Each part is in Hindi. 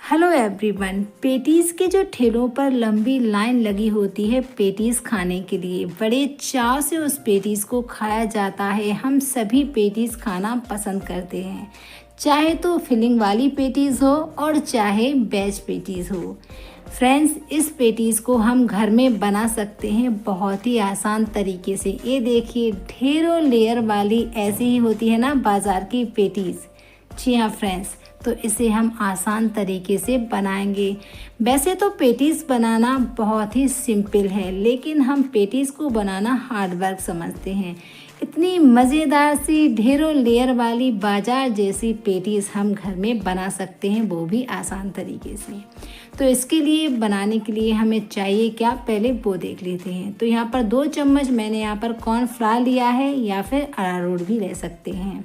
Hello everyone. पेटीज़ के जो ठेलों पर लंबी लाइन लगी होती है पेटीज़ खाने के लिए, बड़े चाव से उस पेटीज़ को खाया जाता है। हम सभी पेटीज़ खाना पसंद करते हैं, चाहे तो फिलिंग वाली पेटीज़ हो और चाहे वेज पेटीज़ हो। फ्रेंड्स, इस पेटीज़ को हम घर में बना सकते हैं बहुत ही आसान तरीके से। ये देखिए, ढेरों लेयर वाली ऐसी ही होती है ना बाज़ार की पेटीज़। जी हाँ फ्रेंड्स, तो इसे हम आसान तरीके से बनाएंगे। वैसे तो पेटीज़ बनाना बहुत ही सिंपल है, लेकिन हम पेटीज़ को बनाना हार्ड वर्क समझते हैं। इतनी मज़ेदार सी ढेरों लेयर वाली बाजार जैसी पेटीज़ हम घर में बना सकते हैं, वो भी आसान तरीके से। तो इसके लिए बनाने के लिए हमें चाहिए क्या, पहले वो देख लेते हैं। तो यहाँ पर 2 चम्मच मैंने यहाँ पर कॉर्नफ्लावर लिया है, या फिर अरारोट भी ले सकते हैं।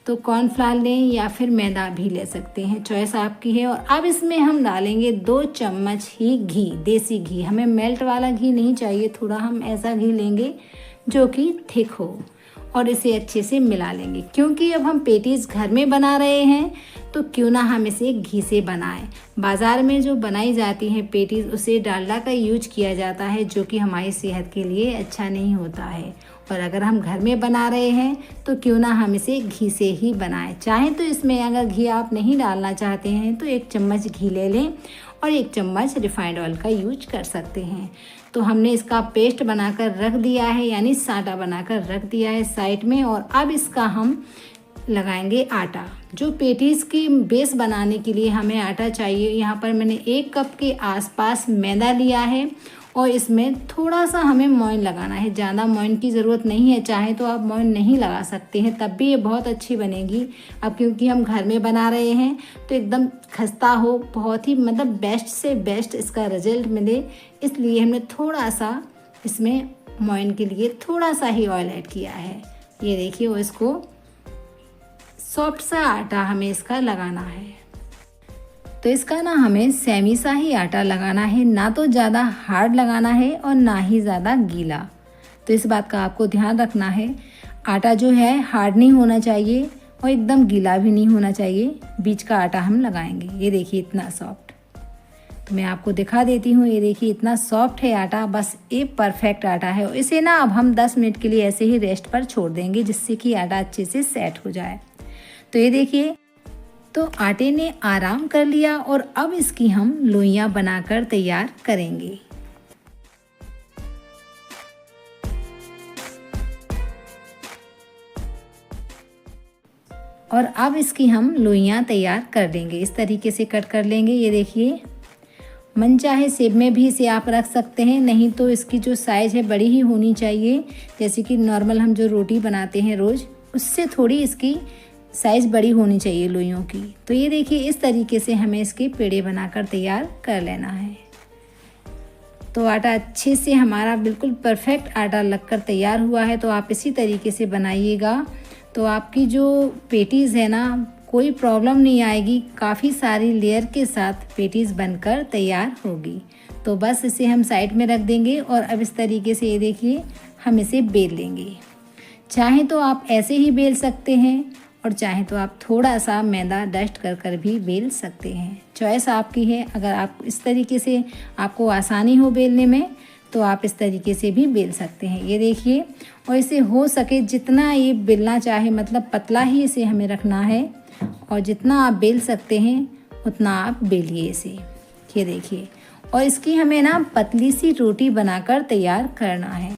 तो कॉर्नफ्लावर लें या फिर मैदा भी ले सकते हैं, चॉइस आपकी है। और अब इसमें हम डालेंगे 2 चम्मच ही घी, देसी घी। हमें मेल्ट वाला घी नहीं चाहिए, थोड़ा हम ऐसा घी लेंगे जो कि थिक हो, और इसे अच्छे से मिला लेंगे। क्योंकि अब हम पेटीज़ घर में बना रहे हैं, तो क्यों ना हम इसे घी से बनाएं। बाज़ार में जो बनाई जाती है पेटीज़, उसे डालडा का यूज किया जाता है, जो कि हमारी सेहत के लिए अच्छा नहीं होता है। और अगर हम घर में बना रहे हैं, तो क्यों ना हम इसे घी से ही बनाएं। चाहे तो इसमें अगर घी आप नहीं डालना चाहते हैं, तो 1 चम्मच घी ले लें और 1 चम्मच रिफाइंड ऑयल का यूज कर सकते हैं। तो हमने इसका पेस्ट बनाकर रख दिया है, यानी साटा बनाकर रख दिया है साइड में। और अब इसका हम लगाएंगे आटा। जो पेटीज़ की बेस बनाने के लिए हमें आटा चाहिए, यहाँ पर मैंने 1 कप के आसपास मैदा लिया है, और इसमें थोड़ा सा हमें मोइन लगाना है। ज़्यादा मोइन की ज़रूरत नहीं है, चाहे तो आप मोइन नहीं लगा सकते हैं, तब भी ये बहुत अच्छी बनेगी। अब क्योंकि हम घर में बना रहे हैं, तो एकदम खस्ता हो, बहुत ही मतलब बेस्ट से बेस्ट इसका रिजल्ट मिले, इसलिए हमने थोड़ा सा इसमें मोइन के लिए थोड़ा सा ही ऑयल ऐड किया है। ये देखिए, वो इसको सॉफ्ट सा आटा हमें इसका लगाना है। तो इसका ना हमें सेमी सा ही आटा लगाना है, ना तो ज़्यादा हार्ड लगाना है और ना ही ज़्यादा गीला। तो इस बात का आपको ध्यान रखना है। आटा जो है हार्ड नहीं होना चाहिए और एकदम गीला भी नहीं होना चाहिए, बीच का आटा हम लगाएंगे। ये देखिए इतना सॉफ्ट। तो मैं आपको दिखा देती हूँ, ये देखिए इतना सॉफ्ट है आटा, बस ये परफेक्ट आटा है। और इसे ना अब हम 10 मिनट के लिए ऐसे ही रेस्ट पर छोड़ देंगे, जिससे कि आटा अच्छे से सेट हो जाए। तो ये देखिए, तो आटे ने आराम कर लिया, और अब इसकी हम लोइयां बनाकर तैयार करेंगे। और अब इसकी हम लोइयां तैयार कर लेंगे, इस तरीके से कट कर लेंगे। ये देखिए, मनचाहे शेप में भी इसे आप रख सकते हैं, नहीं तो इसकी जो साइज़ है बड़ी ही होनी चाहिए। जैसे कि नॉर्मल हम जो रोटी बनाते हैं रोज़, उससे थोड़ी इसकी साइज़ बड़ी होनी चाहिए लोइयों की। तो ये देखिए, इस तरीके से हमें इसके पेड़े बनाकर तैयार कर लेना है। तो आटा अच्छे से हमारा बिल्कुल परफेक्ट आटा लगकर तैयार हुआ है। तो आप इसी तरीके से बनाइएगा, तो आपकी जो पेटीज़ है ना, कोई प्रॉब्लम नहीं आएगी। काफ़ी सारी लेयर के साथ पेटीज़ बनकर तैयार होगी। तो बस इसे हम साइड में रख देंगे, और अब इस तरीके से ये देखिए हम इसे बेल लेंगे। चाहे तो आप ऐसे ही बेल सकते हैं, और चाहे तो आप थोड़ा सा मैदा डस्ट कर कर भी बेल सकते हैं, चॉइस आपकी है। अगर आप इस तरीके से आपको आसानी हो बेलने में, तो आप इस तरीके से भी बेल सकते हैं। ये देखिए, और इसे हो सके जितना ये बेलना चाहे, मतलब पतला ही इसे हमें रखना है, और जितना आप बेल सकते हैं उतना आप बेलिए इसे। ये देखिए, और इसकी हमें ना पतली सी रोटी बनाकर तैयार करना है।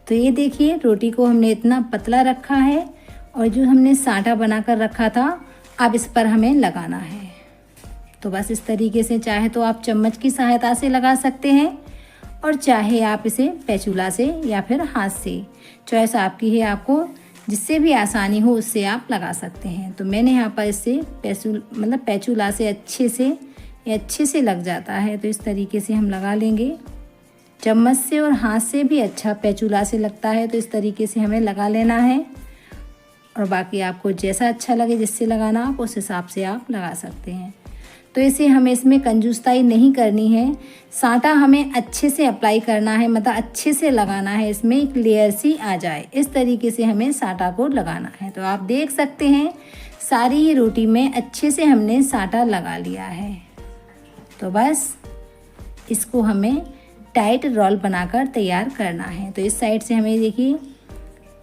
तो ये देखिए, रोटी को हमने इतना पतला रखा है, और जो हमने साटा बनाकर रखा था, अब इस पर हमें लगाना है। तो बस इस तरीके से, चाहे तो आप चम्मच की सहायता से लगा सकते हैं, और चाहे आप इसे पैचूला से या फिर हाथ से, चॉइस आपकी है। आपको जिससे भी आसानी हो उससे आप लगा सकते हैं। तो मैंने यहाँ पर इससे पैचूला से अच्छे से लग जाता है। तो इस तरीके से हम लगा लेंगे। चम्मच से और हाथ से भी अच्छा पैचूला से लगता है, तो इस तरीके से हमें लगा लेना है। और बाकी आपको जैसा अच्छा लगे, जिससे लगाना आप उस हिसाब से आप लगा सकते हैं। तो इसे हमें इसमें कंजूसताई नहीं करनी है। साटा हमें अच्छे से अप्लाई करना है, मतलब अच्छे से लगाना है, इसमें एक लेयर सी आ जाए, इस तरीके से हमें साटा को लगाना है। तो आप देख सकते हैं सारी ही रोटी में अच्छे से हमने साटा लगा लिया है। तो बस इसको हमें टाइट रोल बनाकर तैयार करना है। तो इस साइड से हमें देखिए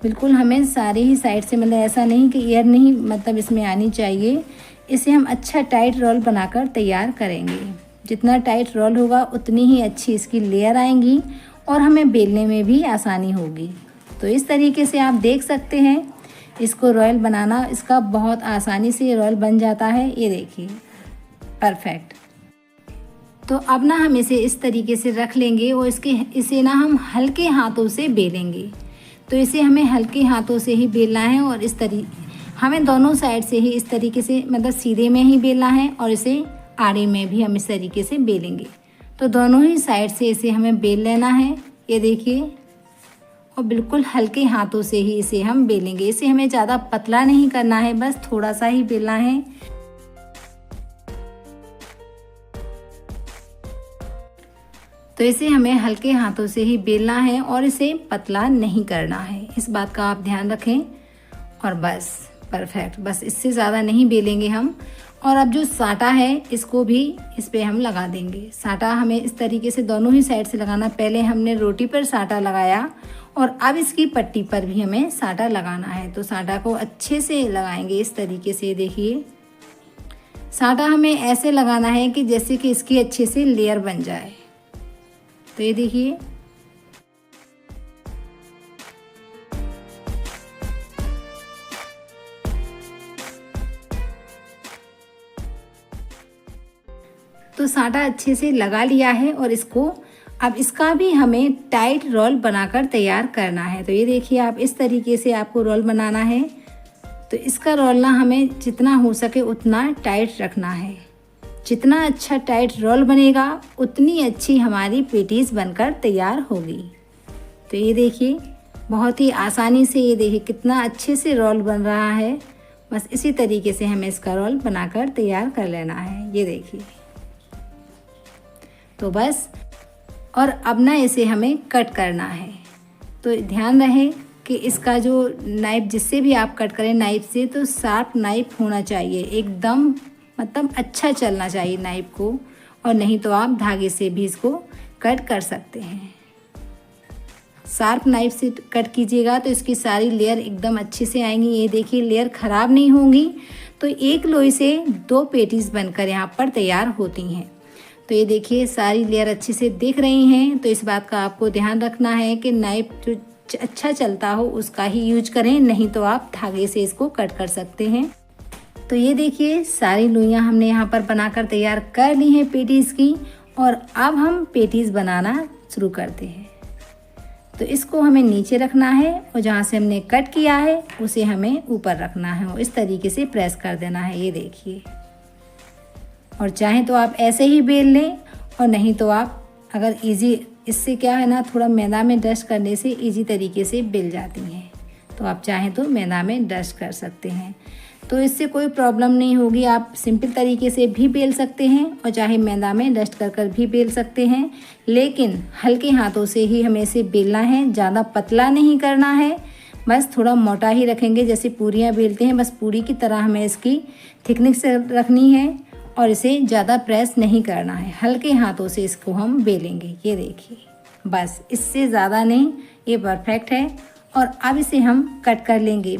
बिल्कुल हमें सारे ही साइड से, मतलब ऐसा नहीं कि एयर नहीं मतलब इसमें आनी चाहिए। इसे हम अच्छा टाइट रोल बनाकर तैयार करेंगे। जितना टाइट रोल होगा उतनी ही अच्छी इसकी लेयर आएंगी और हमें बेलने में भी आसानी होगी। तो इस तरीके से आप देख सकते हैं इसको रॉयल बनाना, इसका बहुत आसानी से रॉयल बन जाता है। ये देखिए परफेक्ट। तो अब ना हम इसे इस तरीके से रख लेंगे और इसे ना हम हल्के हाथों से बेलेंगे। तो इसे हमें हल्के हाथों से ही बेलना है और इस तरीके हमें दोनों साइड से ही इस तरीके से, मतलब सीधे में ही बेलना है और इसे आड़े में भी हम इस तरीके से बेलेंगे। तो दोनों ही साइड से इसे हमें बेल लेना है, ये देखिए, और बिल्कुल हल्के हाथों से ही इसे हम बेलेंगे। इसे हमें ज़्यादा पतला नहीं करना है, बस थोड़ा सा ही बेलना है। तो इसे हमें हल्के हाथों से ही बेलना है और इसे पतला नहीं करना है, इस बात का आप ध्यान रखें। और बस परफेक्ट, बस इससे ज़्यादा नहीं बेलेंगे हम। और अब जो साटा है इसको भी इस पे हम लगा देंगे। साटा हमें इस तरीके से दोनों ही साइड से लगाना। पहले हमने रोटी पर साटा लगाया और अब इसकी पट्टी पर भी हमें साटा लगाना है। तो साटा को अच्छे से लगाएंगे इस तरीके से। देखिए साटा हमें ऐसे लगाना है कि जैसे कि इसकी अच्छे से लेयर बन जाए। तो ये देखिए तो साटा अच्छे से लगा लिया है और इसको अब इसका भी हमें टाइट रोल बनाकर तैयार करना है। तो ये देखिए आप इस तरीके से आपको रोल बनाना है। तो इसका रोल ना हमें जितना हो सके उतना टाइट रखना है। जितना अच्छा टाइट रोल बनेगा उतनी अच्छी हमारी पेटीज बनकर तैयार होगी। तो ये देखिए बहुत ही आसानी से, ये देखिए कितना अच्छे से रोल बन रहा है। बस इसी तरीके से हमें इसका रोल बनाकर तैयार कर लेना है। ये देखिए तो बस, और अब ना इसे हमें कट करना है। तो ध्यान रहे कि इसका जो नाइफ, जिससे भी आप कट करें नाइफ से, तो शार्प नाइफ होना चाहिए एकदम, मतलब अच्छा चलना चाहिए नाइफ को, और नहीं तो आप धागे से भी इसको कट कर सकते हैं। शार्प नाइफ से कट कीजिएगा तो इसकी सारी लेयर एकदम अच्छे से आएंगी। ये देखिए लेयर ख़राब नहीं होंगी। तो एक लोई से 2 पेटीज बनकर यहाँ पर तैयार होती हैं। तो ये देखिए सारी लेयर अच्छे से दिख रही हैं। तो इस बात का आपको ध्यान रखना है कि नाइफ जो अच्छा चलता हो उसका ही यूज करें, नहीं तो आप धागे से इसको कट कर सकते हैं। तो ये देखिए सारी लोइयाँ हमने यहाँ पर बनाकर तैयार कर ली हैं पेटीज़ की, और अब हम पेटीज़ बनाना शुरू करते हैं। तो इसको हमें नीचे रखना है और जहाँ से हमने कट किया है उसे हमें ऊपर रखना है और इस तरीके से प्रेस कर देना है। ये देखिए, और चाहे तो आप ऐसे ही बेल लें, और नहीं तो आप अगर इजी, इससे क्या है ना, थोड़ा मैदा में डस्ट करने से इजी तरीके से बेल जाती हैं। तो आप चाहें तो मैदा में डस्ट कर सकते हैं, तो इससे कोई प्रॉब्लम नहीं होगी। आप सिंपल तरीके से भी बेल सकते हैं और चाहे मैदा में डस्ट कर कर भी बेल सकते हैं, लेकिन हल्के हाथों से ही हमें इसे बेलना है। ज़्यादा पतला नहीं करना है, बस थोड़ा मोटा ही रखेंगे। जैसे पूरियाँ बेलते हैं, बस पूरी की तरह हमें इसकी थिकनेस रखनी है और इसे ज़्यादा प्रेस नहीं करना है। हल्के हाथों से इसको हम बेलेंगे। ये देखिए बस, इससे ज़्यादा नहीं, ये परफेक्ट है। और अब इसे हम कट कर लेंगे,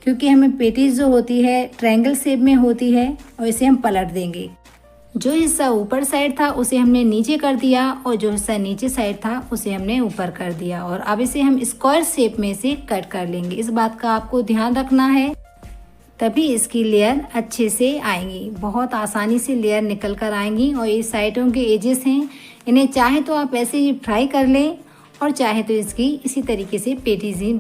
क्योंकि हमें पेटीज जो होती है ट्रायंगल शेप में होती है, और इसे हम पलट देंगे। जो हिस्सा ऊपर साइड था उसे हमने नीचे कर दिया और जो हिस्सा नीचे साइड था उसे हमने ऊपर कर दिया, और अब इसे हम स्क्वायर शेप में से कट कर लेंगे। इस बात का आपको ध्यान रखना है, तभी इसकी लेयर अच्छे से आएंगी। बहुत आसानी से लेयर निकल कर आएंगी। और ये साइडों के एजेस हैं, इन्हें चाहे तो आप ऐसे ही फ्राई कर लें और चाहे तो इसकी इसी तरीके से पेटीज ही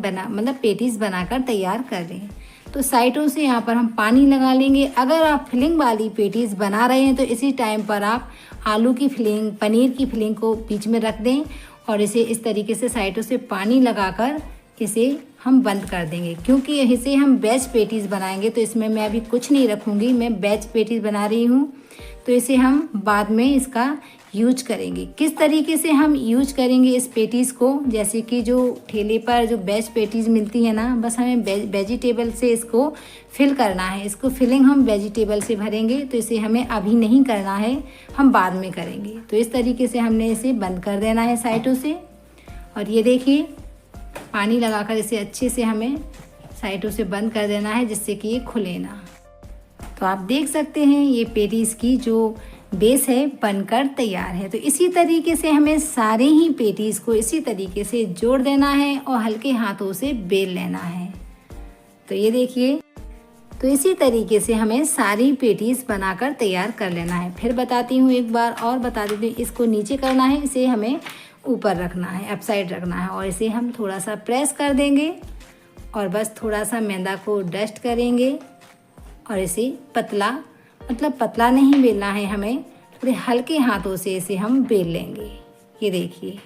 पेटीज बनाकर तैयार कर लें। तो साइडों से यहाँ पर हम पानी लगा लेंगे। अगर आप फिलिंग वाली पेटीज बना रहे हैं तो इसी टाइम पर आप आलू की फिलिंग, पनीर की फिलिंग को बीच में रख दें और इसे इस तरीके से साइडों से पानी लगाकर इसे हम बंद कर देंगे। क्योंकि इसे हम वेज पेटीज बनाएंगे तो इसमें मैं अभी कुछ नहीं रखूँगी, मैं वेज पेटीज बना रही हूँ। तो इसे हम बाद में इसका यूज करेंगे। किस तरीके से हम यूज करेंगे इस पेटीज़ को, जैसे कि जो ठेले पर जो वेज पेटीज़ मिलती है ना, बस हमें वेजिटेबल से इसको फिल करना है। इसको फिलिंग हम वेजिटेबल से भरेंगे, तो इसे हमें अभी नहीं करना है, हम बाद में करेंगे। तो इस तरीके से हमने इसे बंद कर देना है साइडों से। और ये देखिए, पानी लगाकर इसे अच्छे से हमें साइडों से बंद कर देना है, जिससे कि ये खुले ना। तो आप देख सकते हैं ये पेटीज़ की जो बेस है बनकर तैयार है। तो इसी तरीके से हमें सारे ही पेटीज़ को इसी तरीके से जोड़ देना है और हल्के हाथों से बेल लेना है। तो ये देखिए, तो इसी तरीके से हमें सारी पेटीज़ बनाकर तैयार कर लेना है। फिर बताती हूँ, एक बार और बता देती हूँ। इसको नीचे करना है, इसे हमें ऊपर रखना है, अपसाइड रखना है, और इसे हम थोड़ा सा प्रेस कर देंगे और बस थोड़ा सा मैदा को डस्ट करेंगे और इसे पतला, मतलब पतला नहीं बेलना है हमें, थोड़े हल्के हाथों से इसे हम बेल लेंगे। ये देखिए,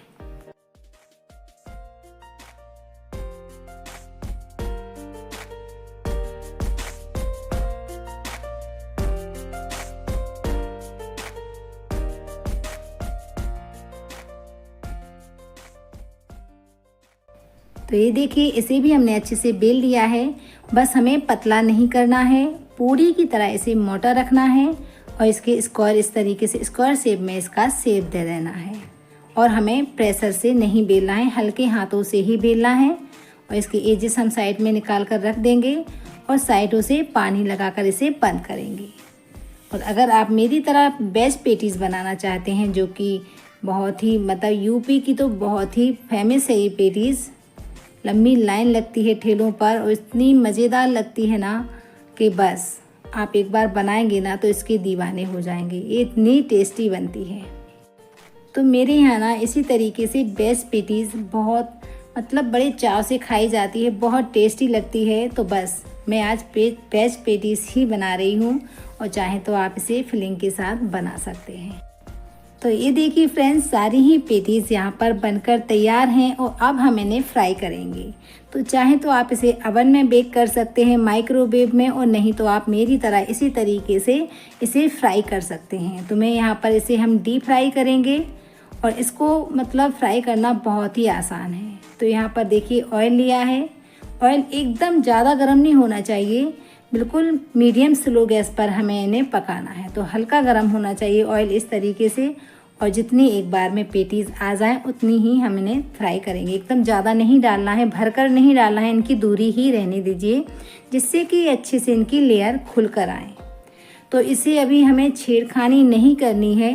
तो ये देखिए, इसे भी हमने अच्छे से बेल लिया है। बस हमें पतला नहीं करना है, पूरी की तरह इसे मोटा रखना है और इसके स्क्वायर इस तरीके से स्क्वायर शेप में इसका शेप दे देना है। और हमें प्रेशर से नहीं बेलना है, हल्के हाथों से ही बेलना है। और इसके एजेस हम साइड में निकाल कर रख देंगे और साइडों से पानी लगाकर इसे बंद करेंगे। और अगर आप मेरी तरह वेज पेटीज़ बनाना चाहते हैं, जो कि बहुत ही मतलब यूपी की तो बहुत ही फेमस है ये पेटीज़, लंबी लाइन लगती है ठेलों पर और इतनी मज़ेदार लगती है ना कि बस आप एक बार बनाएंगे ना तो इसके दीवाने हो जाएंगे। ये इतनी टेस्टी बनती है। तो मेरे यहाँ ना इसी तरीके से वेज पेटीज़ बहुत मतलब बड़े चाव से खाई जाती है, बहुत टेस्टी लगती है। तो बस मैं आज वेज पेटीज़ ही बना रही हूँ और चाहे तो आप इसे फिलिंग के साथ बना सकते हैं। तो ये देखिए फ्रेंड्स, सारी ही पेटीज़ यहाँ पर बनकर तैयार हैं और अब हम इन्हें फ्राई करेंगे। तो चाहे तो आप इसे अवन में बेक कर सकते हैं, माइक्रोवेव में, और नहीं तो आप मेरी तरह इसी तरीके से इसे फ्राई कर सकते हैं। तो मैं यहाँ पर इसे हम डीप फ्राई करेंगे और इसको मतलब फ्राई करना बहुत ही आसान है। तो यहाँ पर देखिए ऑयल लिया है। ऑयल एकदम ज़्यादा गर्म नहीं होना चाहिए, बिल्कुल मीडियम स्लो गैस पर हमें इन्हें पकाना है। तो हल्का गर्म होना चाहिए ऑयल इस तरीके से, और जितनी एक बार में पेटीज़ आ जाएं उतनी ही हम इन्हें फ्राई करेंगे। एकदम ज़्यादा नहीं डालना है, भरकर नहीं डालना है, इनकी दूरी ही रहने दीजिए, जिससे कि अच्छे से इनकी लेयर खुल कर आए। तो इसे अभी हमें छेड़खानी नहीं करनी है।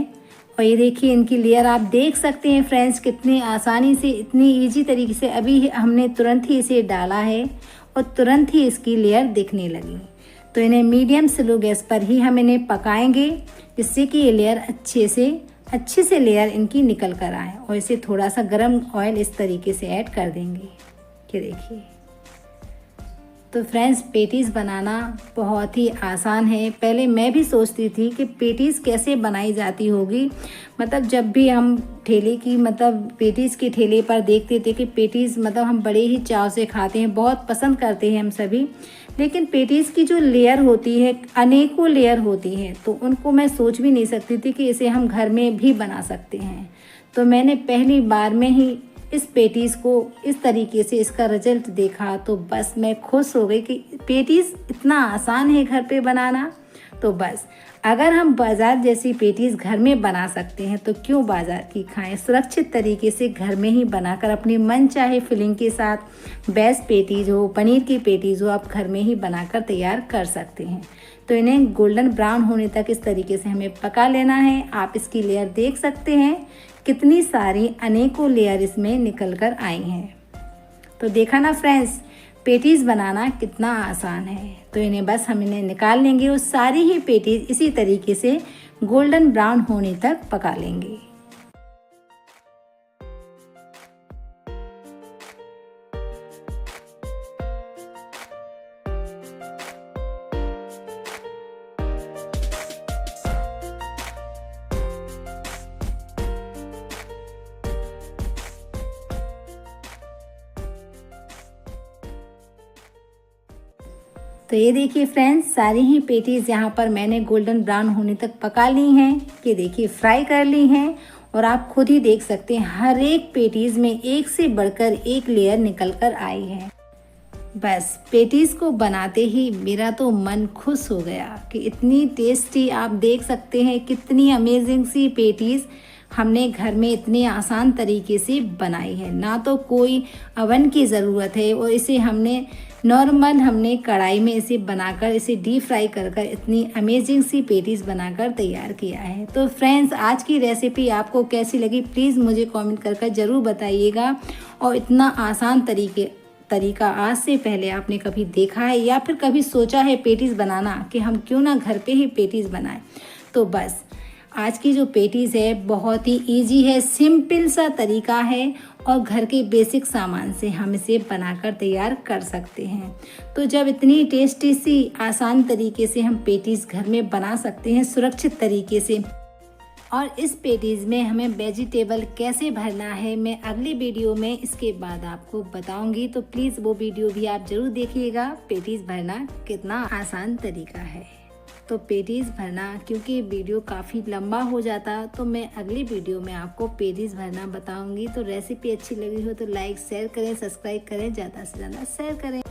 और ये देखिए, इनकी लेयर आप देख सकते हैं फ्रेंड्स, कितनी आसानी से, इतनी ईजी तरीके से अभी हमने तुरंत ही इसे डाला है और तुरंत ही इसकी लेयर दिखने लगी। तो इन्हें मीडियम स्लो गैस पर ही हम इन्हें पकाएंगे, जिससे कि ये लेयर अच्छे से लेयर इनकी निकल कर आए। और इसे थोड़ा सा गर्म ऑयल इस तरीके से ऐड कर देंगे। ये देखिए, तो फ्रेंड्स पेटीज़ बनाना बहुत ही आसान है। पहले मैं भी सोचती थी कि पेटीज़ कैसे बनाई जाती होगी, मतलब जब भी हम ठेले की मतलब पेटीज़ के ठेले पर देखते थे कि पेटीज़ मतलब हम बड़े ही चाव से खाते हैं, बहुत पसंद करते हैं हम सभी। लेकिन पेटीज़ की जो लेयर होती है, अनेकों लेयर होती है, तो उनको मैं सोच भी नहीं सकती थी कि इसे हम घर में भी बना सकते हैं। तो मैंने पहली बार में ही इस पेटीज़ को इस तरीके से इसका रिजल्ट देखा तो बस मैं खुश हो गई कि पेटीज़ इतना आसान है घर पे बनाना। तो बस अगर हम बाज़ार जैसी पेटीज़ घर में बना सकते हैं तो क्यों बाज़ार की खाएं। सुरक्षित तरीके से घर में ही बनाकर अपनी मन चाहे फिलिंग के साथ वेज पेटीज़ हो, पनीर की पेटीज़ हो, आप घर में ही बनाकर तैयार कर सकते हैं। तो इन्हें गोल्डन ब्राउन होने तक इस तरीके से हमें पका लेना है। आप इसकी लेयर देख सकते हैं, कितनी सारी अनेकों लेयर इसमें निकल कर आई हैं। तो देखा ना फ्रेंड्स, पेटीज़ बनाना कितना आसान है। तो इन्हें बस हम इन्हें निकाल लेंगे और सारी ही पेटीज़ इसी तरीके से गोल्डन ब्राउन होने तक पका लेंगे। तो तो ये देखिए फ्रेंड्स, सारी ही पेटीज़ यहाँ पर मैंने गोल्डन ब्राउन होने तक पका ली हैं। कि देखिए फ्राई कर ली हैं और आप खुद ही देख सकते हैं हर एक पेटीज़ में एक से बढ़कर एक लेयर निकल कर आई है। बस पेटीज़ को बनाते ही मेरा तो मन खुश हो गया कि इतनी टेस्टी, आप देख सकते हैं कितनी अमेजिंग सी पेटीज़ हमने घर में इतने आसान तरीके से बनाई है। ना तो कोई अवन की ज़रूरत है और इसे हमने हमने कढ़ाई में इसे बनाकर इसे डीप फ्राई कर इतनी अमेजिंग सी पेटीज़ बनाकर तैयार किया है। तो फ्रेंड्स, आज की रेसिपी आपको कैसी लगी प्लीज़ मुझे कमेंट कर ज़रूर बताइएगा। और इतना आसान तरीका आज से पहले आपने कभी देखा है या फिर कभी सोचा है पेटीज़ बनाना कि हम क्यों ना घर पे ही पेटीज़ बनाएं? तो बस आज की जो पेटीज़ है बहुत ही इजी है, सिंपल सा तरीका है और घर के बेसिक सामान से हम इसे बनाकर तैयार कर सकते हैं। तो जब इतनी टेस्टी सी आसान तरीके से हम पेटीज़ घर में बना सकते हैं सुरक्षित तरीके से, और इस पेटीज़ में हमें वेजिटेबल कैसे भरना है मैं अगली वीडियो में इसके बाद आपको बताऊंगी। तो प्लीज़ वो वीडियो भी आप ज़रूर देखिएगा, पेटीज़ भरना कितना आसान तरीका है। तो पेटीज़ भरना, क्योंकि वीडियो काफ़ी लंबा हो जाता तो मैं अगली वीडियो में आपको पेटीज़ भरना बताऊंगी। तो रेसिपी अच्छी लगी हो तो लाइक शेयर करें, सब्सक्राइब करें, ज़्यादा से ज़्यादा शेयर करें।